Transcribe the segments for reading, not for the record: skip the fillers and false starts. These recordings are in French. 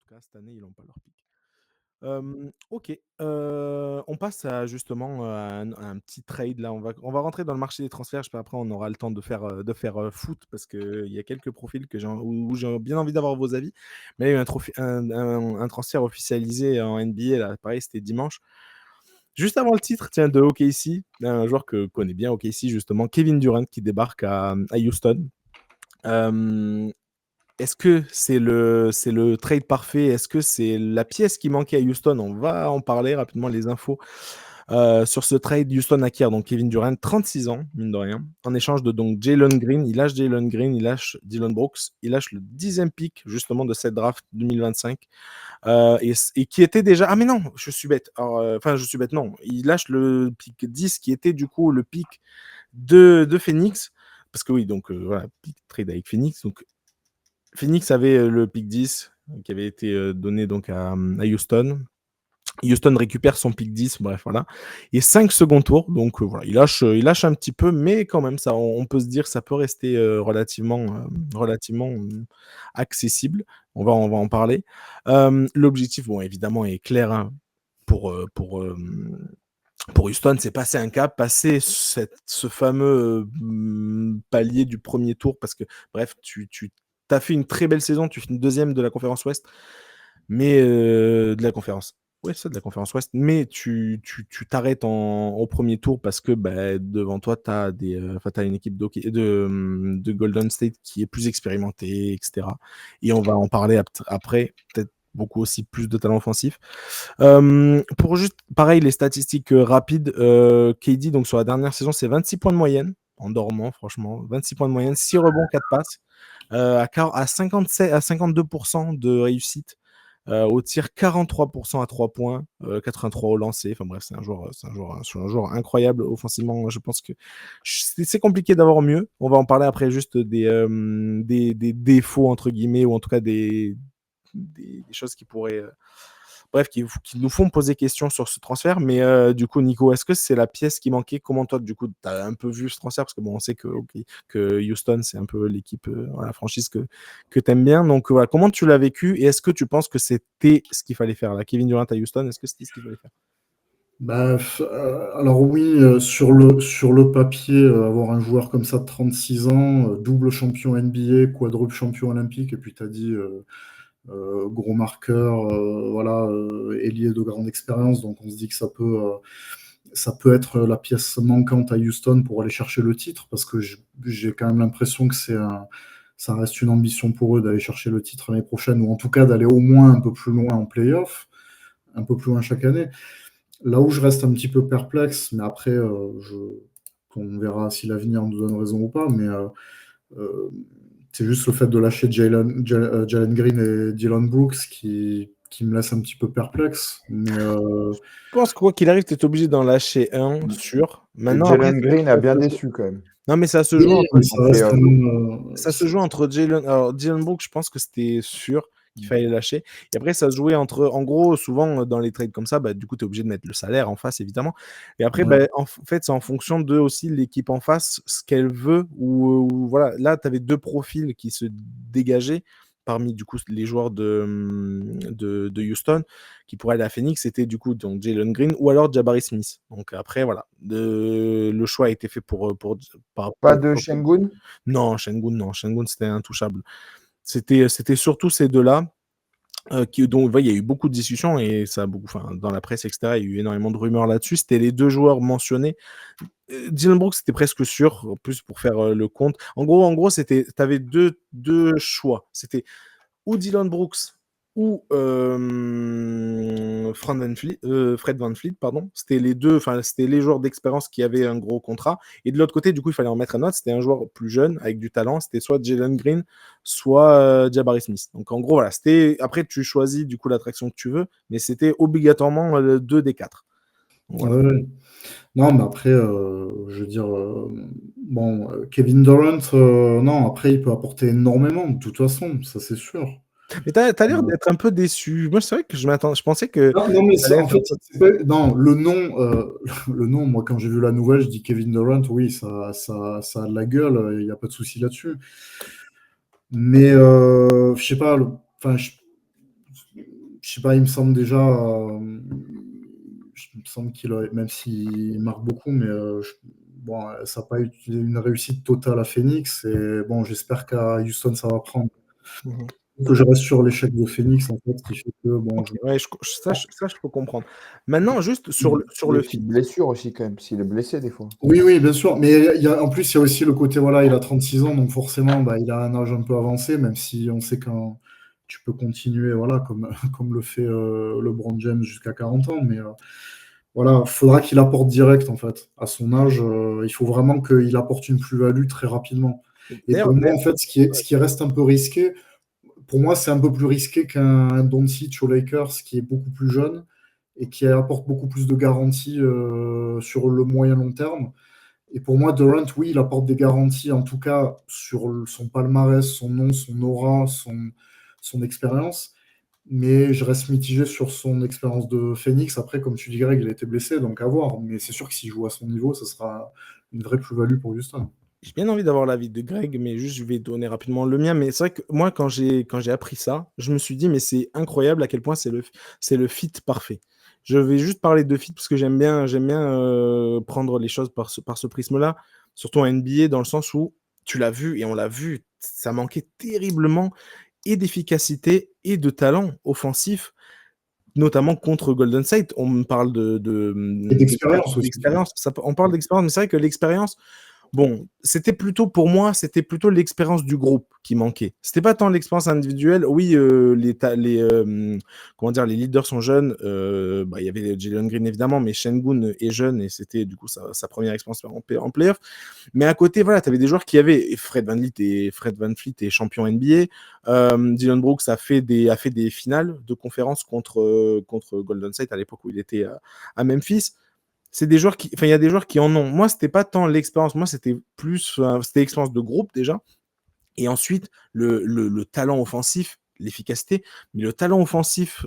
tout cas, cette année, ils n'ont pas leur pic. OK, on passe à justement, à un petit trade là. On va rentrer dans le marché des transferts. Je sais pas, après on aura le temps de faire foot parce qu'il y a quelques profils que où j'ai bien envie d'avoir vos avis. Mais il y a eu un transfert officialisé en NBA là, pareil, c'était dimanche. Juste avant le titre, tiens, de OKC, un joueur que connaît bien OKC justement, Kevin Durant qui débarque à Houston. Hem Est-ce que c'est le trade parfait? Est-ce que c'est la pièce qui manquait à Houston? On va en parler rapidement, les infos. Sur ce trade, Houston acquiert donc Kevin Durant, 36 ans, mine de rien, en échange de donc Jalen Green. Il lâche Jalen Green, il lâche Dillon Brooks, il lâche le 10e pick justement de cette draft 2025, et qui était déjà ah mais non, je suis bête. Alors, enfin je suis bête, non, il lâche le pick 10 qui était du coup le pick de Phoenix, parce que oui, donc voilà, pick trade avec Phoenix, donc Phoenix avait le pick 10 qui avait été donné donc à Houston. Houston récupère son pick 10, bref, voilà. Et 5 second tours, donc voilà, il lâche un petit peu, mais quand même, ça, on peut se dire que ça peut rester relativement accessible. On va en parler. L'objectif, bon, évidemment, est clair, hein, pour, euh, pour, euh, pour Houston, c'est passer un cap, passer ce fameux palier du premier tour, parce que, bref, tu as fait une très belle saison, tu finis deuxième de la conférence Ouest, mais de la conférence. Ouais, c'est ça, de la conférence Ouest, mais tu t'arrêtes au premier tour parce que bah, devant toi, tu as une équipe de Golden State qui est plus expérimentée, etc. Et on va en parler après, peut-être beaucoup aussi plus de talent offensif. Pour juste, pareil, les statistiques rapides, KD, donc sur la dernière saison, c'est 26 points de moyenne, en dormant, franchement. 26 points de moyenne, 6 rebonds, 4 passes, à 57, à 52% de réussite. Au tir, 43% à 3 points, 83 au lancer. Enfin bref, c'est un joueur incroyable offensivement. Je pense que c'est compliqué d'avoir mieux. On va en parler après, juste des défauts, entre guillemets, ou en tout cas des choses qui pourraient, bref, qui nous font poser question sur ce transfert. Mais du coup, Nico, est-ce que c'est la pièce qui manquait? Comment toi, du coup, tu as un peu vu ce transfert? Parce que bon, on sait que Houston, c'est un peu l'équipe, la franchise que tu aimes bien. Donc voilà, comment tu l'as vécu et est-ce que tu penses que c'était ce qu'il fallait faire là? Kevin Durant à Houston, est-ce que c'était ce qu'il fallait faire? Bah, alors oui, sur le papier, avoir un joueur comme ça de 36 ans, double champion NBA, quadruple champion olympique, et puis tu as dit gros marqueur, voilà, ailier de grande expérience, donc on se dit que ça peut être la pièce manquante à Houston pour aller chercher le titre, parce que j'ai quand même l'impression que ça reste une ambition pour eux d'aller chercher le titre l'année prochaine, ou en tout cas d'aller au moins un peu plus loin en playoff, un peu plus loin chaque année. Là où je reste un petit peu perplexe, mais après, on verra si l'avenir nous donne raison ou pas, mais euh, c'est juste le fait de lâcher Jalen Green et Dylan Brooks qui me laisse un petit peu perplexe. Mais Je pense que quoi qu'il arrive, tu es obligé d'en lâcher un, sûr. Et Maintenant, après, Jalen Green a bien déçu quand même. non, mais ça se joue oui, entre mais ça En reste quand playoff. même. Ça se joue entre Jalen. Alors, Dylan Brooks, je pense que c'était sûr qu'il fallait lâcher. Et après, ça se jouait entre. En gros, souvent, dans les trades comme ça, bah, du coup, tu es obligé de mettre le salaire en face, évidemment. Et après, Ouais. bah, en fait, c'est en fonction de aussi l'équipe en face, ce qu'elle veut. Voilà, là, tu avais deux profils qui se dégageaient parmi du coup les joueurs de Houston qui pourraient aller à Phoenix. C'était du coup donc Jalen Green ou alors Jabari Smith. Donc après, voilà, le choix a été fait Pas de Şengün. non, Şengün, non. Şengün, c'était intouchable. C'était surtout ces deux-là. Donc, ouais, il y a eu beaucoup de discussions et ça a beaucoup, enfin, dans la presse, etc. Il y a eu énormément de rumeurs là-dessus. C'était les deux joueurs mentionnés. Dylan Brooks, c'était presque sûr, en plus pour faire le compte. En gros, tu avais deux choix. C'était ou Dylan Brooks ou Fred VanVleet, pardon. C'était les deux, enfin, c'était les joueurs d'expérience qui avaient un gros contrat. Et de l'autre côté, du coup, il fallait en mettre un autre. C'était un joueur plus jeune, avec du talent. C'était soit Jalen Green, soit Jabari Smith. Donc, en gros, voilà. Après, tu choisis, du coup, l'attraction que tu veux, mais c'était obligatoirement deux des quatre. Donc, voilà. Ouais, ouais. Non, mais après, je veux dire, bon, Kevin Durant, non, après, il peut apporter énormément, de toute façon, ça c'est sûr. Mais t'as l'air Euh, d'être un peu déçu. Moi, c'est vrai que je pensais que Non, non, mais ça allait en être un fait, peu. non, le nom, le nom, moi, quand j'ai vu la nouvelle, je dis Kevin Durant, oui, ça a de la gueule, il n'y a pas de souci là-dessus. Mais, je sais pas, enfin, je sais pas, il me semble déjà, il me semble qu'il a, même s'il marque beaucoup, mais bon, ça n'a pas été une réussite totale à Phoenix. Et bon, j'espère qu'à Houston, ça va prendre. Mhm. Que je reste sur l'échec de Phoenix, en fait, qui fait que bon. Ok, ouais, ça, je peux comprendre. Maintenant, juste sur Il y a le des fit. blessures aussi, quand même, s'il est blessé, des fois. Oui, oui, bien sûr. Mais en plus, il y a aussi le côté, voilà, il a 36 ans, donc forcément, bah, il a un âge un peu avancé, même si on sait quand tu peux continuer, voilà, comme, comme le fait LeBron James jusqu'à 40 ans. Mais voilà, il faudra qu'il apporte direct, en fait. À son âge, il faut vraiment qu'il apporte une plus-value très rapidement. Et pour D'ailleurs, moi, en fait, ce qui reste un peu risqué, pour moi, c'est un peu plus risqué qu'un Doncic aux Lakers qui est beaucoup plus jeune et qui apporte beaucoup plus de garanties sur le moyen long terme. Et pour moi, Durant, oui, il apporte des garanties, en tout cas sur son palmarès, son nom, son aura, son expérience. Mais je reste mitigé sur son expérience de Phoenix. Après, comme tu dis, Greg, il a été blessé, donc à voir. Mais c'est sûr que s'il joue à son niveau, ça sera une vraie plus-value pour Houston. j'ai bien envie d'avoir l'avis de Greg, mais juste je vais donner rapidement le mien. Mais c'est vrai que moi, quand j'ai appris ça, je me suis dit, mais c'est incroyable à quel point c'est le fit parfait. Je vais juste parler de fit parce que j'aime bien prendre les choses par ce prisme-là, surtout en NBA, dans le sens où tu l'as vu et on l'a vu, ça manquait terriblement et d'efficacité et de talent offensif, notamment contre Golden State. On me parle Et d'expérience aussi. d'expérience. On parle d'expérience, mais c'est vrai que l'expérience, bon, c'était plutôt pour moi, c'était plutôt l'expérience du groupe qui manquait. C'était pas tant l'expérience individuelle. Oui, comment dire, les leaders sont jeunes. Bah, il y avait Jalen Green évidemment, mais Sengun est jeune et c'était du coup sa première expérience en playoff. Mais à côté, voilà, tu avais des joueurs qui avaient Fred VanVleet est champion NBA. Dylan Brooks a fait des finales de conférence contre Golden State à l'époque où il était à Memphis. C'est des joueurs il y a des joueurs qui en ont. Moi, c'était pas tant l'expérience, moi, c'était plus, c'était l'expérience de groupe déjà. Et ensuite, le talent offensif, l'efficacité, mais le talent offensif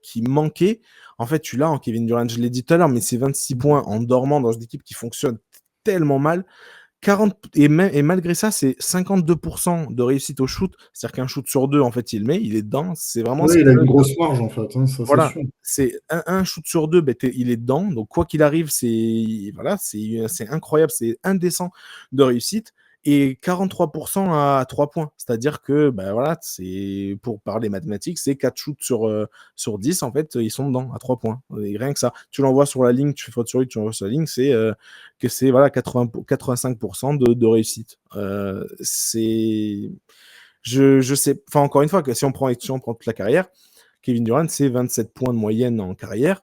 qui manquait, en fait, tu l'as en Kevin Durant, je l'ai dit tout à l'heure, mais c'est 26 points en dormant dans une équipe qui fonctionne tellement mal. 40, et malgré ça, c'est 52% de réussite au shoot. C'est-à-dire qu'un shoot sur deux, en fait, il met, il est dedans. C'est vraiment. Oui, il a une grosse marge, en fait, hein, ça c'est Voilà, sûr. c'est un shoot sur deux, il est dedans. Donc, quoi qu'il arrive, c'est incroyable, c'est indécent de réussite. Et 43% à 3 points. C'est-à-dire que, voilà, c'est, pour parler mathématiques, c'est 4 shoots sur 10, en fait, ils sont dedans, à 3 points. Et rien que ça. Tu l'envoies sur la ligne, tu fais faute sur lui, tu l'envoies sur la ligne, c'est que c'est voilà, 85% de réussite. Je sais, enfin, encore une fois, que si on prend toute la carrière, Kevin Durant, c'est 27 points de moyenne en carrière,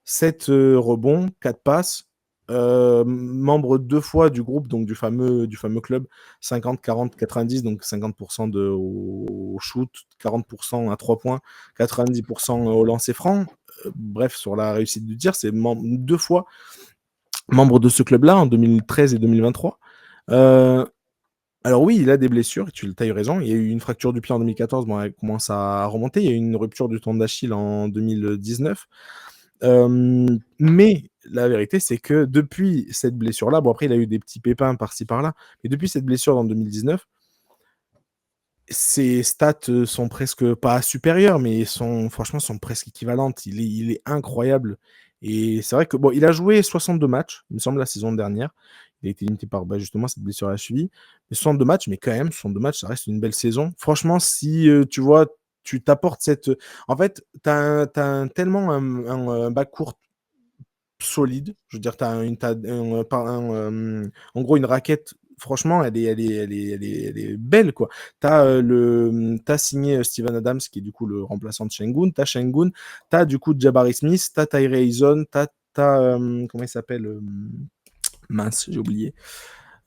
7 rebonds, 4 passes, membre 2 fois du groupe, donc du fameux club, 50, 40, 90, donc 50% au shoot, 40% à 3 points, 90% au lancer franc. Bref, sur la réussite du tir, c'est 2 fois membre de ce club-là en 2013 et 2023. Alors oui, il a des blessures, tu as eu raison. Il y a eu une fracture du pied en 2014, bon, elle commence à remonter. Il y a eu une rupture du tendon d'Achille en 2019. Mais la vérité, c'est que depuis cette blessure-là, bon après, il a eu des petits pépins par-ci par-là, mais depuis cette blessure en 2019, ses stats sont presque pas supérieures, mais franchement, sont presque équivalentes. Il est incroyable. Et c'est vrai que bon, il a joué 62 matchs, il me semble, la saison dernière. Il a été limité par justement cette blessure à la cheville. Mais 62 matchs, mais quand même, 62 matchs, ça reste une belle saison. Franchement, si tu vois, tu t'apportes cette. En fait, tu as tellement un backcourt solide. Je veux dire, tu as en gros une raquette. Franchement, elle est belle, quoi. T'as signé Steven Adams, qui est du coup le remplaçant de Sengun. T'as Sengun. T'as du coup Jabari Smith. T'as Tyree Eason. Comment il s'appelle mince, j'ai oublié.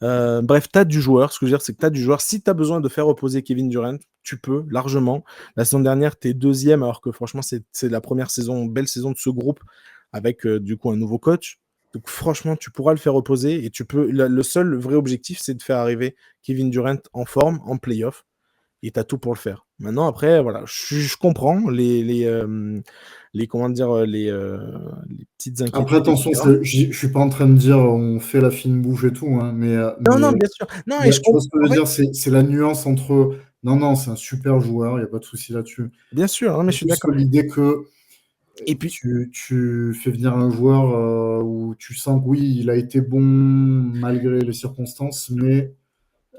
Bref, t'as du joueur. Ce que je veux dire, c'est que t'as du joueur. Si t'as besoin de faire reposer Kevin Durant, tu peux largement. La saison dernière, t'es deuxième, alors que franchement, c'est la première saison, belle saison de ce groupe, avec du coup un nouveau coach. Donc franchement, tu pourras le faire reposer et tu peux. Le seul vrai objectif, c'est de faire arriver Kevin Durant en forme, en playoff, et t'as tout pour le faire. Maintenant, après, voilà, je comprends comment dire, les petites Après, inquiétudes, attention, etc. je suis pas en train de dire on fait la fine bouche et tout, hein, Non, non, bien sûr. Non, et mais tu vois ce que je veux dire, c'est la nuance entre Non, non, c'est un super joueur, il n'y a pas de souci là-dessus. Bien sûr, hein, mais je suis Juste d'accord. l'idée que Et puis, tu fais venir un joueur où tu sens que oui, il a été bon malgré les circonstances, mais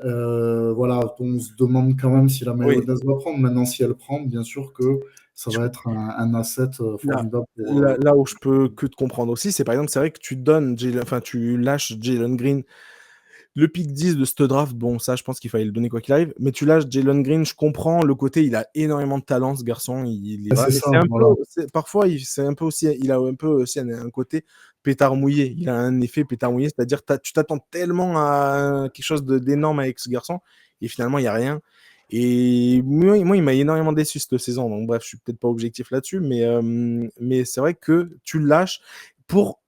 voilà, on se demande quand même si la oui, mayonnaise va prendre. Maintenant, si elle prend, bien sûr que ça je- va être un asset là, formidable pour. là où je peux que te comprendre aussi, c'est par exemple, c'est vrai que tu lâches Jalen Green. Le pick 10 de ce draft, bon, ça, je pense qu'il fallait le donner quoi qu'il arrive. Mais tu lâches Jalen Green, je comprends le côté, il a énormément de talent, ce garçon. Voilà. C'est Mais ça, c'est un peu, voilà. parfois, c'est un peu aussi, il a un peu aussi un côté pétard mouillé. Il a un effet pétard mouillé, c'est-à-dire tu t'attends tellement à quelque chose d'énorme avec ce garçon, et finalement, il n'y a rien. Et moi, il m'a énormément déçu cette saison. Donc, bref, je suis peut-être pas objectif là-dessus, mais c'est vrai que tu le lâches pour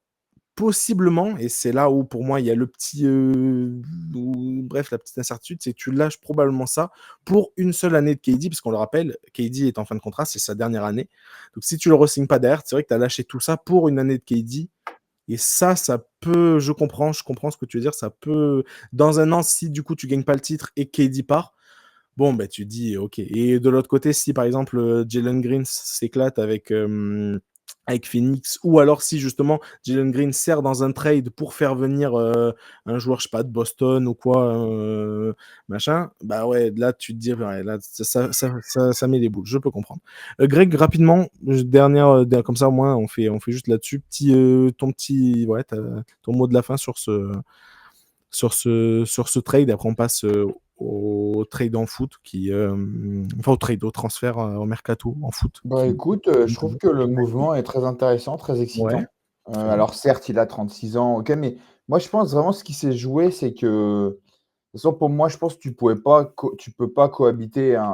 possiblement, et c'est là où pour moi il y a le petit, bref, la petite incertitude, c'est que tu lâches probablement ça pour une seule année de KD, parce qu'on le rappelle, KD est en fin de contrat, c'est sa dernière année. Donc si tu le re-signes pas derrière, c'est vrai que tu as lâché tout ça pour une année de KD. Et ça peut, je comprends ce que tu veux dire, ça peut, dans un an, si du coup tu gagnes pas le titre et KD part, bon, ben tu dis ok. Et de l'autre côté, si par exemple Jalen Green s'éclate avec Phoenix, ou alors si justement Jalen Green sert dans un trade pour faire venir un joueur, je sais pas, de Boston ou quoi, machin, bah ouais, là tu te dis, ouais, là ça met les boules, je peux comprendre. Greg, rapidement, comme ça au moins on fait juste là-dessus, ouais, ton mot de la fin sur ce trade. Après, on passe au trade en foot, enfin au trade, au transfert, au mercato en foot. Bah écoute, je trouve que le mouvement est très intéressant, très Ouais, excitant. très bien. Alors certes, il a 36 ans, OK, mais moi je pense vraiment ce qui s'est joué, c'est que de toute façon pour moi, je pense que tu peux pas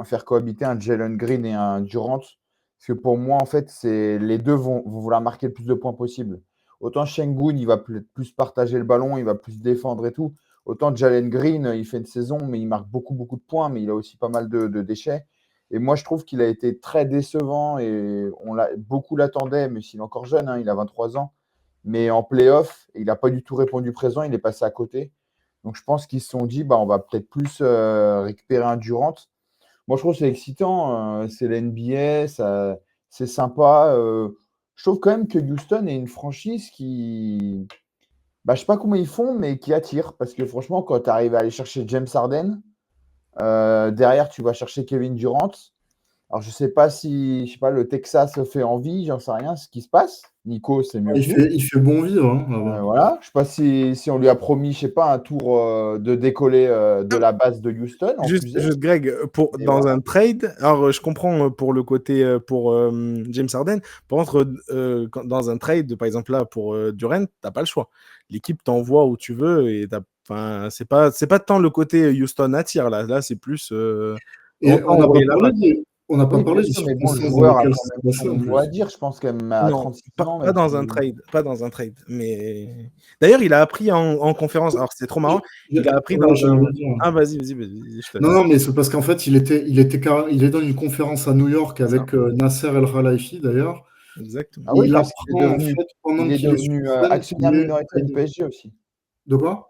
faire cohabiter un Jalen Green et un Durant. Parce que pour moi, en fait, c'est les 2 vont vouloir marquer le plus de points possible. Autant Sengun, il va plus partager le ballon, il va plus défendre et tout. Autant Jalen Green, il fait une saison, mais il marque beaucoup, beaucoup de points, mais il a aussi pas mal de déchets. Et moi, je trouve qu'il a été très décevant et beaucoup l'attendaient, mais s'il est encore jeune, hein, il a 23 ans. Mais en playoff, il n'a pas du tout répondu présent, il est passé à côté. Donc je pense qu'ils se sont dit, bah, on va peut-être plus récupérer un Durant. Moi, je trouve que c'est excitant, c'est la NBA, c'est sympa. Je trouve quand même que Houston est une franchise qui, bah, je sais pas comment ils font, mais qui attire. Parce que franchement, quand tu arrives à aller chercher James Harden, derrière, tu vas chercher Kevin Durant. Alors, je sais pas si, je sais pas, le Texas fait envie, j'en sais rien ce qui se passe. Nico, c'est mieux que nous. Il fait bon vivre hein, là-bas. Voilà. Je sais pas si on lui a promis, je sais pas, un tour de décoller de la base de Houston en fusée. Juste Greg, Et dans voilà. un trade, alors je comprends pour le côté pour James Harden. Par contre, dans un trade, par exemple là pour Durant, t'as pas le choix. L'équipe t'envoie où tu veux et enfin, c'est pas tant le côté Houston attire là. Là, c'est plus on Et t'a envoyé là-bas. on n'a pas Oui, bien parlé des sûr, mais bon, le circonstances dans joueur a lesquelles quand ça s'est même passé son en mot à plus. dire, je pense, quand même à Non, 36 pas, ans, pas même dans un si. trade, pas dans un trade. Mais d'ailleurs, il a appris en conférence. Alors, c'est trop marrant. Il a appris Ouais, dans un. j'allais le dire. Ah, vas-y, je te Non, laisse. non, mais c'est parce qu'en fait, il est dans une conférence à New York C'est ça, avec Nasser El Khelaifi d'ailleurs. Ah exactement. Et oui, il parce qu'il est apprend en devenu, fait pendant il est qu'il est sur devenu scène actionnaire qu'il est minoritaire du tradé. PSG aussi. De quoi?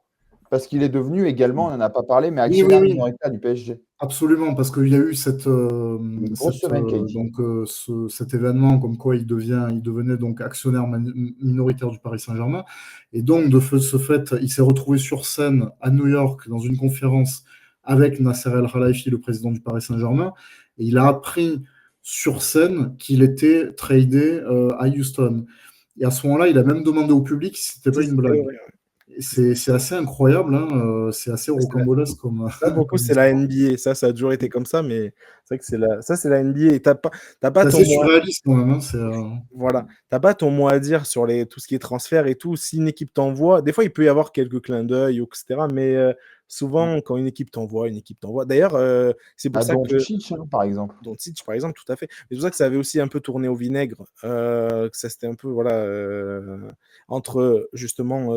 Parce qu'il est devenu également, on n'en a pas parlé, mais Oui, oui, actionnaire oui. minoritaire du PSG. Absolument, parce qu'il y a eu Une grosse semaine, KD. cet événement comme quoi il devenait donc actionnaire minoritaire du Paris Saint-Germain. Et donc, ce fait, il s'est retrouvé sur scène à New York dans une conférence avec Nasser El Khelaifi, le président du Paris Saint-Germain. Et il a appris sur scène qu'il était tradé à Houston. Et à ce moment-là, il a même demandé au public si c'était pas Si, une c'était blague. vrai, ouais. C'est assez incroyable, hein, c'est assez Ça, c'est la- rocambolesque comme, ça, pour le coup, comme c'est la histoire. NBA. Ça a toujours été comme ça, mais c'est vrai que c'est la NBA. Et t'as pas C'est ton assez mot. surréaliste quand même, hein, Voilà, t'as pas ton mot à dire sur tout ce qui est transfert et tout. Si une équipe t'envoie, des fois il peut y avoir quelques clins d'œil, etc. Mais souvent, quand une équipe t'envoie. D'ailleurs, c'est pour À ça que Doncic, hein, par exemple. Doncic, par exemple, tout à fait. C'est pour ça que ça avait aussi un peu tourné au vinaigre, que ça c'était un peu voilà entre justement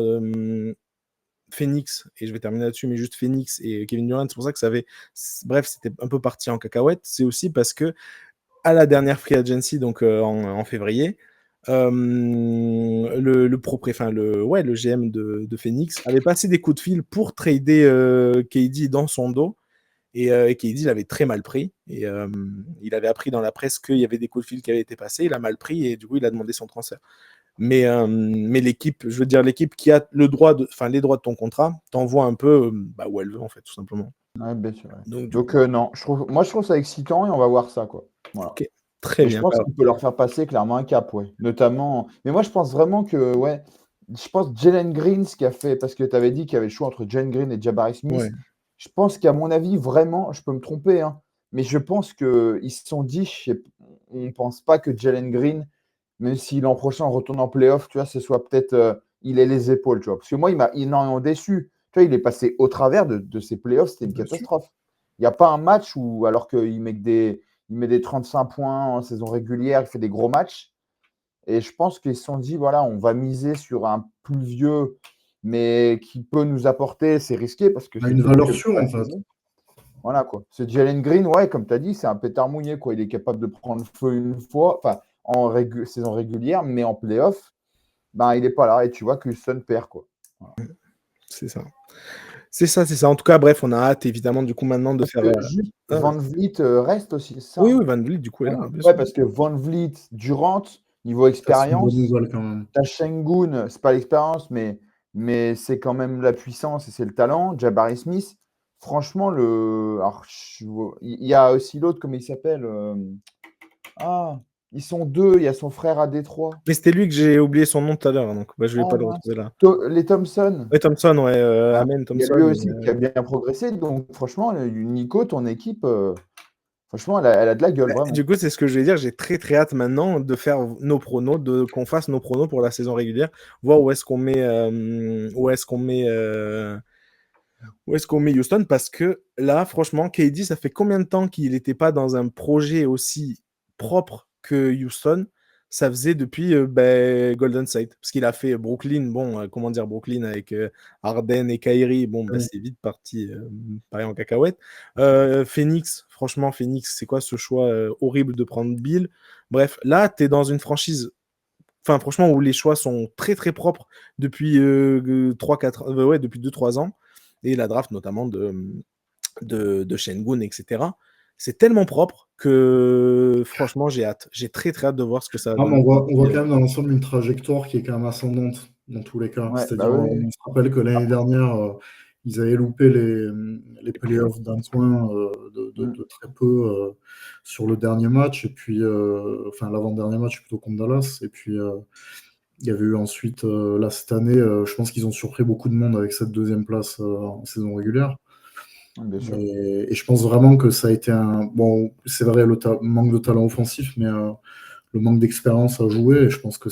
Phoenix, et je vais terminer là-dessus, mais juste Phoenix et Kevin Durant. C'est pour ça que bref, c'était un peu parti en cacahuète. C'est aussi parce que à la dernière free agency, donc en février, le GM de Phoenix avait passé des coups de fil pour trader KD dans son dos. Et KD l'avait très mal pris. Et il avait appris dans la presse qu'il y avait des coups de fil qui avaient été passés. Il a mal pris et du coup, il a demandé son transfert. Mais l'équipe, je veux dire, l'équipe qui a les droits de ton contrat, t'envoie un peu où elle veut, en fait, tout simplement. Ouais, bien sûr. Ouais. Donc, non, je trouve ça excitant et on va voir ça, quoi. Voilà. ok, très bien. Je pense qu'on peut leur faire passer clairement un cap, ouais. Notamment. Mais moi, je pense vraiment que, ouais, je pense Jalen Green, ce qui a fait, parce que tu avais dit qu'il y avait le choix entre Jalen Green et Jabari Smith. Ouais. Je pense qu'à mon avis, vraiment, je peux me tromper, hein, mais je pense qu'ils se sont dit, on ne pense pas que Jalen Green, même si l'an prochain on retourne en playoff, tu vois, ce soit peut-être, il ait les épaules, tu vois. Parce que moi, il m'a énormément déçu. Tu vois, il est passé au travers de ces playoffs, c'était une catastrophe. Il n'y a pas un match où, alors qu'il met des 35 points en saison régulière, il fait des gros matchs. Et je pense qu'ils se sont dit, voilà, on va miser sur un plus vieux, mais qui peut nous apporter, c'est risqué parce que c'est une valeur sûre, en fait. Voilà, quoi. Ce Jalen Green, ouais, comme tu as dit, c'est un pétard mouillé, quoi. Il est capable de prendre feu une fois, enfin, en saison régulière, mais en playoff, il n'est pas là. Et tu vois que Houston perd, quoi. Voilà. C'est ça. C'est ça. En tout cas, bref, on a hâte, évidemment, du coup, maintenant de faire. Juste, Van Vliet reste aussi, ça. Oui, Van Vliet, du coup, est là. Ouais, parce que Van Vliet, Durant, niveau expérience, t'as Sengun, c'est pas l'expérience, mais c'est quand même la puissance et c'est le talent. Jabari Smith, franchement, il y a aussi l'autre, comment il s'appelle ils sont deux, il y a son frère à Détroit. Mais c'était lui que j'ai oublié son nom tout à l'heure, donc je vais pas le retrouver là. Les Thompson. Oui, Thompson, ouais, Amen Thompson. Il y a lui aussi qui a bien progressé, donc franchement, Nico, ton équipe, franchement, elle a de la gueule, vraiment. Du coup, c'est ce que je vais dire, j'ai très très hâte maintenant de faire nos pronos, qu'on fasse nos pronos pour la saison régulière, voir où est-ce qu'on met Houston, parce que là, franchement, KD, ça fait combien de temps qu'il n'était pas dans un projet aussi propre que Houston? Ça faisait depuis Golden State, parce qu'il a fait Brooklyn, Brooklyn avec Harden et Kyrie, c'est vite parti pareil en cacahuète. Phoenix, c'est quoi ce choix horrible de prendre Bill? Bref, là, tu es dans une franchise, franchement, où les choix sont très très propres depuis 2-3 ans, et la draft notamment de Sengun, etc. C'est tellement propre que franchement, j'ai hâte. J'ai très très hâte de voir ce que ça va donner. On voit quand même dans l'ensemble une trajectoire qui est quand même ascendante dans tous les cas. Ouais, C'est-à-dire, on se rappelle que l'année dernière, ils avaient loupé les playoffs d'un point de très peu sur le dernier match, et puis l'avant-dernier match plutôt contre Dallas. Et puis il y avait eu ensuite, là cette année, je pense qu'ils ont surpris beaucoup de monde avec cette deuxième place en saison régulière. Bien sûr. Et je pense vraiment que ça a été c'est vrai, le manque de talent offensif, mais le manque d'expérience à jouer. Et je pense que